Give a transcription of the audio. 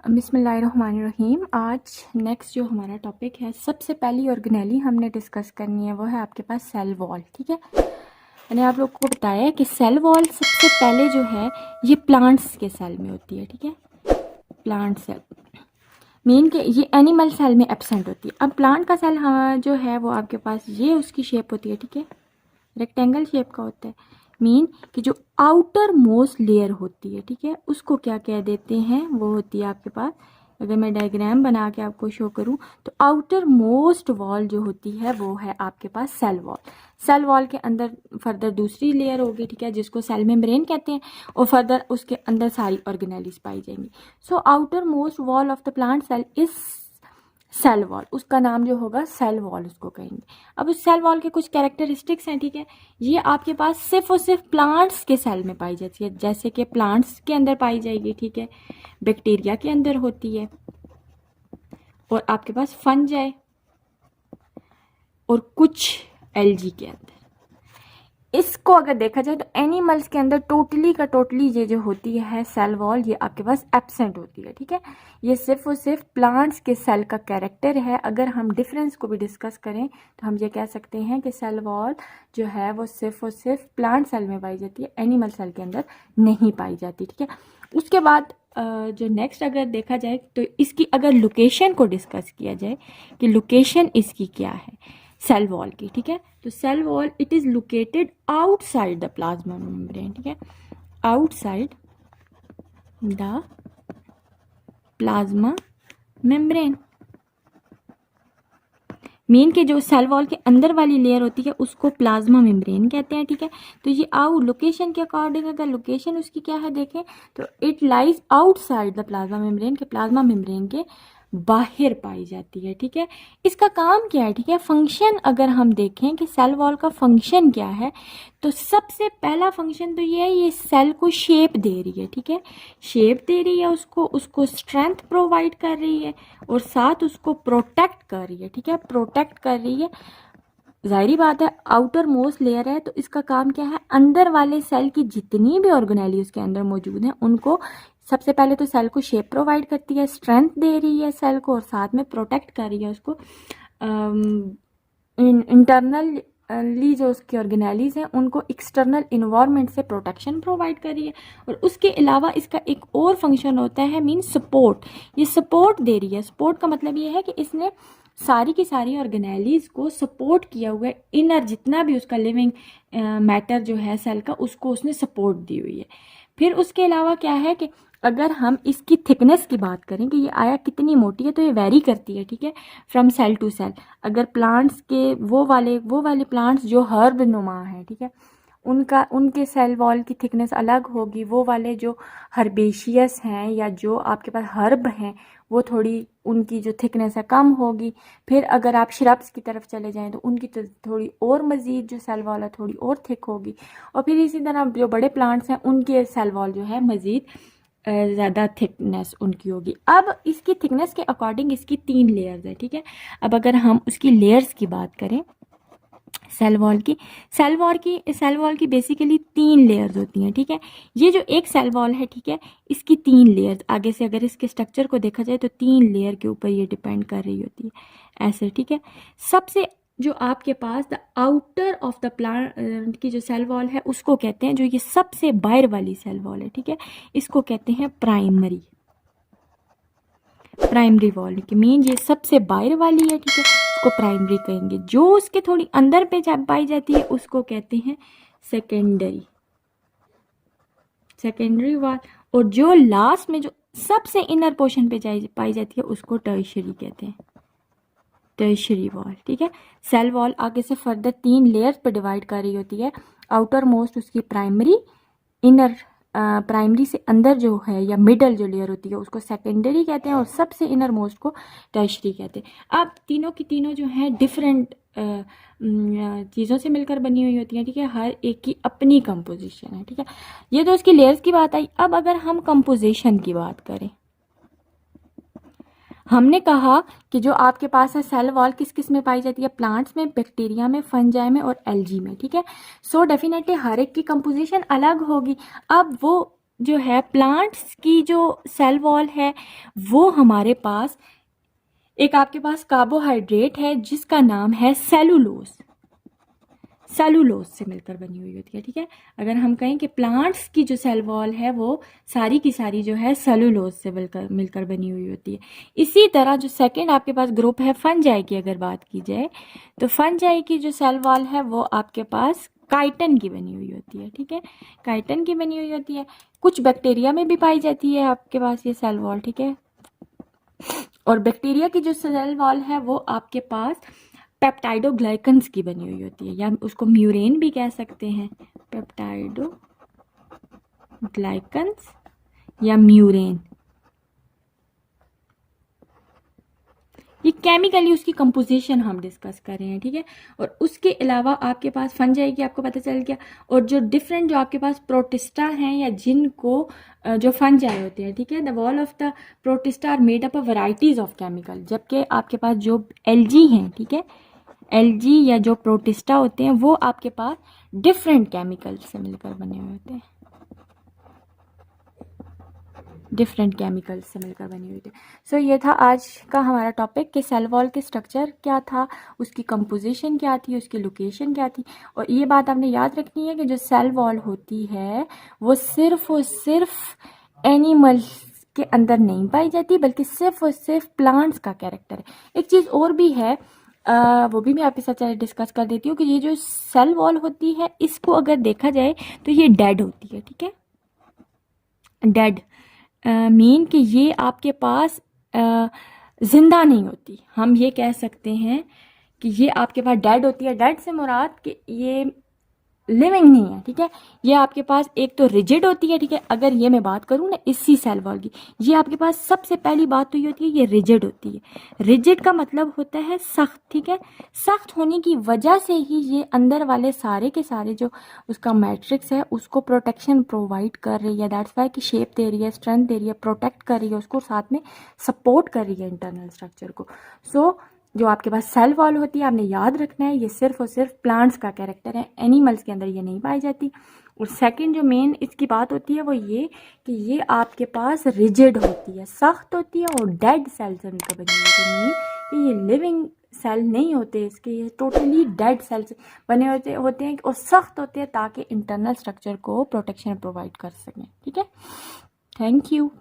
बिस्मिल्लाहिर्रहमानिर्रहीम। आज नेक्स्ट जो हमारा टॉपिक है, सबसे पहली ऑर्गेनेली हमने डिस्कस करनी है वो है आपके पास सेल वॉल। ठीक है, मैंने आप लोग को बताया है कि सेल वॉल सबसे पहले जो है ये प्लांट्स के सेल में होती है। ठीक है, प्लांट सेल मेन के ये एनिमल सेल में एब्सेंट होती है। अब प्लांट का सेल हाँ जो है वो आपके पास ये उसकी शेप होती है। ठीक है, रेक्टेंगल शेप का होता है। मीन कि जो आउटर मोस्ट लेयर होती है, ठीक है, उसको क्या कह देते हैं, वो होती है आपके पास, अगर मैं डायग्राम बना के आपको शो करूं तो आउटर मोस्ट वॉल जो होती है वो है आपके पास सेल वॉल। सेल वॉल के अंदर फर्दर दूसरी लेयर होगी, ठीक है, जिसको सेल मेम्ब्रेन कहते हैं, और फर्दर उसके अंदर सारी ऑर्गेनेलीज पाई जाएंगी। So outermost wall of the plant cell is cell wall, उसका नाम जो होगा सेल वॉल उसको कहेंगे। अब उस सेल वॉल के कुछ कैरेक्टरिस्टिक्स हैं। ठीक है, ये आपके पास सिर्फ और सिर्फ प्लांट्स के सेल में पाई जाती है, जैसे कि प्लांट्स के अंदर पाई जाएगी, ठीक है, बैक्टीरिया के अंदर होती है, और आपके पास फंजाई और कुछ एल्गी के अंदर। इसको अगर देखा जाए तो एनिमल्स के अंदर टोटली का टोटली ये जो होती है सेल वॉल, ये आपके पास एब्सेंट होती है। ठीक है, ये सिर्फ और सिर्फ प्लांट्स के सेल का कैरेक्टर है। अगर हम डिफरेंस को भी डिस्कस करें तो हम ये कह सकते हैं कि सेल वॉल जो है वो सिर्फ और सिर्फ प्लांट सेल में पाई जाती है, एनिमल सेल के अंदर नहीं पाई जाती। ठीक है, उसके बाद जो नेक्स्ट अगर देखा जाए तो इसकी अगर लोकेशन को डिस्कस किया जाए कि लोकेशन इसकी क्या है सेल वॉल की। ठीक है, तो cell wall it is located outside the plasma membrane. ठीक है, आउटसाइड द प्लाज्मा मेम्ब्रेन। मेन के जो सेल वॉल के अंदर वाली लेयर होती है उसको प्लाज्मा मेम्ब्रेन कहते हैं। ठीक है, तो ये लोकेशन के अकॉर्डिंग अगर लोकेशन उसकी क्या है देखें तो it lies outside the plasma membrane, के प्लाज्मा मेम्ब्रेन के बाहर पाई जाती है। ठीक है, इसका काम क्या है, ठीक है, फंक्शन अगर हम देखें कि सेल वॉल का फंक्शन क्या है तो सबसे पहला फंक्शन तो ये है, ये सेल को शेप दे रही है। ठीक है, शेप दे रही है, उसको स्ट्रेंथ प्रोवाइड कर रही है, और साथ उसको प्रोटेक्ट कर रही है। ठीक है, प्रोटेक्ट कर रही है, जाहिर बात है आउटर मोस्ट लेयर है तो इसका काम क्या है, अंदर वाले सेल की जितनी भी ऑर्गेनेली उसके अंदर मौजूद हैं उनको सबसे पहले तो सेल को शेप प्रोवाइड करती है, स्ट्रेंथ दे रही है सेल को, और साथ में प्रोटेक्ट कर रही है उसको। इंटरनली जो उसकी ऑर्गेनेलीज हैं उनको एक्सटर्नल इन्वायरमेंट से प्रोटेक्शन प्रोवाइड कर रही है। और उसके अलावा इसका एक और फंक्शन होता है, मीन सपोर्ट। ये सपोर्ट दे रही है। सपोर्ट का मतलब ये है कि इसने सारी की सारी ऑर्गेनेलीज को सपोर्ट किया हुआ है, इनर जितना भी उसका लिविंग मैटर जो है सेल का, उसको उसने सपोर्ट दी हुई है। फिर उसके अलावा क्या है कि अगर हम इसकी थिकनेस की बात करें कि ये आया कितनी मोटी है तो ये वेरी करती है। ठीक है, फ्रॉम सेल टू सेल। अगर प्लांट्स के वो वाले प्लांट्स जो हर्ब नुमा है, ठीक है, उनके सेल वॉल की थिकनेस अलग होगी। वो वाले जो हर्बेशियस हैं या जो आपके पास हर्ब हैं वो थोड़ी उनकी जो थिकनेस है कम होगी। फिर अगर आप श्रब्स की तरफ चले जाएं तो उनकी तो थोड़ी और मज़ीद जो सेल वॉल है थोड़ी और थिक होगी। और फिर इसी तरह जो बड़े प्लांट्स हैं उनके सेल वॉल जो है मज़ीद ज़्यादा थिकनेस उनकी होगी। अब इसकी थिकनेस के अकॉर्डिंग इसकी 3 लेयर्स है। ठीक है, अब अगर हम उसकी लेयर्स की बात करें सेल वॉल की बेसिकली 3 लेयर्स होती हैं। ठीक है, ये जो एक सेल वॉल है, ठीक है, इसकी 3 लेयर्स, आगे से अगर इसके स्ट्रक्चर को देखा जाए तो 3 लेयर के ऊपर ये डिपेंड कर रही होती है ऐसे। ठीक है, सबसे जो आपके पास the outer of the plant की जो सेल वॉल है उसको कहते हैं, जो ये सबसे बाहर वाली सेल वॉल है, ठीक है, इसको कहते हैं प्राइमरी वॉल की। मीन ये सबसे बाहर वाली है, ठीक है, उसको प्राइमरी कहेंगे। जो उसके थोड़ी अंदर पे पाई जाती है उसको कहते हैं सेकेंडरी वॉल, और जो लास्ट में जो सबसे इनर पोर्शन पे पाई जाती है उसको टर्शियरी कहते हैं, टर्शियरी वॉल। ठीक है, सेल वॉल आगे से फर्दर 3 लेयर्स पे डिवाइड कर रही होती है। आउटर मोस्ट उसकी प्राइमरी, इनर प्राइमरी से अंदर जो है या मिडल जो लेयर होती है उसको सेकेंडरी कहते हैं, और सबसे इनर मोस्ट को टर्शियरी कहते हैं। अब तीनों की तीनों जो हैं डिफरेंट चीज़ों से मिलकर बनी हुई होती हैं। ठीक है, हर एक की अपनी कंपोजिशन है। ठीक है, ये तो उसकी लेयर्स की बात आई। अब अगर हम कंपोजिशन की बात करें, हमने कहा कि जो आपके पास है सेल वॉल किस किस में पाई जाती है, प्लांट्स में, बैक्टीरिया में, फंजाई में और एल्गी में। ठीक है, सो डेफिनेटली हर एक की कंपोजिशन अलग होगी। अब वो जो है प्लांट्स की जो सेल वॉल है वो हमारे पास एक आपके पास कार्बोहाइड्रेट है जिसका नाम है सेलुलोज, सेलुलोज से मिलकर बनी हुई होती है। ठीक है, अगर हम कहें कि प्लांट्स की जो सेल वॉल है वो सारी की सारी जो है सेलुलोज से मिलकर बनी हुई होती है। इसी तरह जो सेकंड आपके पास ग्रुप है फंजाई की अगर बात की जाए तो फंजाई की जो सेल वॉल है वो आपके पास काइटन की बनी हुई होती है। ठीक है, काइटन की बनी हुई होती है। कुछ बैक्टीरिया में भी पाई जाती है आपके पास ये सेल वॉल। ठीक है, और बैक्टीरिया की जो सेल वॉल है वो आपके पास पेप्टाइडोग्लाइकन्स की बनी हुई होती है, या उसको म्यूरेन भी कह सकते हैं, पेप्टाइडोग्लाइकन्स या म्यूरेन। ये केमिकली उसकी कंपोजिशन हम डिस्कस कर रहे हैं। ठीक है, और उसके अलावा आपके पास फंजाई की आपको पता चल गया, और जो डिफरेंट जो आपके पास प्रोटिस्टा हैं या जिनको जो फंजाई होते हैं। ठीक है, the wall of the protista are made up of varieties of chemical, जबकि आपके पास जो एलजी हैं, ठीक है, एलजी या जो प्रोटिस्टा होते हैं वो आपके पास डिफरेंट केमिकल से मिलकर बने हुए होते हैं, डिफरेंट केमिकल्स से मिलकर बनी हुई थी। सो ये था आज का हमारा टॉपिक कि सेल वॉल के स्ट्रक्चर क्या था, उसकी कंपोजिशन क्या थी, उसकी लोकेशन क्या थी। और ये बात आपने याद रखनी है कि जो सेल वॉल होती है वो सिर्फ और सिर्फ एनिमल्स के अंदर नहीं पाई जाती, बल्कि सिर्फ और सिर्फ प्लांट्स का कैरेक्टर है। एक चीज़ और भी है, वो भी मैं आपके साथ डिस्कस कर देती हूँ कि ये जो सेल वॉल होती है इसको अगर देखा जाए तो ये डेड होती है। ठीक है, डेड मीन कि ये आपके पास जिंदा नहीं होती। हम ये कह सकते हैं कि ये आपके पास डेड होती है। डेड से मुराद कि ये लिविंग नहीं है। ठीक है, ये आपके पास एक तो रिजिड होती है। ठीक है, अगर ये मैं बात करूँ ना इसी सेल वॉल की, ये आपके पास सबसे पहली बात तो ये होती है ये रिजिड होती है। रिजिड का मतलब होता है सख्त। ठीक है, सख्त होने की वजह से ही ये अंदर वाले सारे के सारे जो उसका मैट्रिक्स है उसको प्रोटेक्शन प्रोवाइड कर रही है। दैट्स वाई कि शेप दे रही है, स्ट्रेंथ दे रही है, प्रोटेक्ट कर रही है, उसको साथ में सपोर्ट कर रही है इंटरनल स्ट्रक्चर को। सो जो आपके पास सेल वॉल होती है आपने याद रखना है ये सिर्फ और सिर्फ प्लांट्स का कैरेक्टर है, एनिमल्स के अंदर ये नहीं पाई जाती। और सेकंड जो मेन इसकी बात होती है वो ये कि ये आपके पास रिजिड होती है, सख्त होती है, और डेड सेल से मिलकर बनी होती है। कि ये लिविंग सेल नहीं होते इसके, ये टोटली डेड सेल से बने होते हैं और सख्त होते हैं ताकि इंटरनल स्ट्रक्चर को प्रोटेक्शन प्रोवाइड कर सकें। ठीक है, थैंक यू।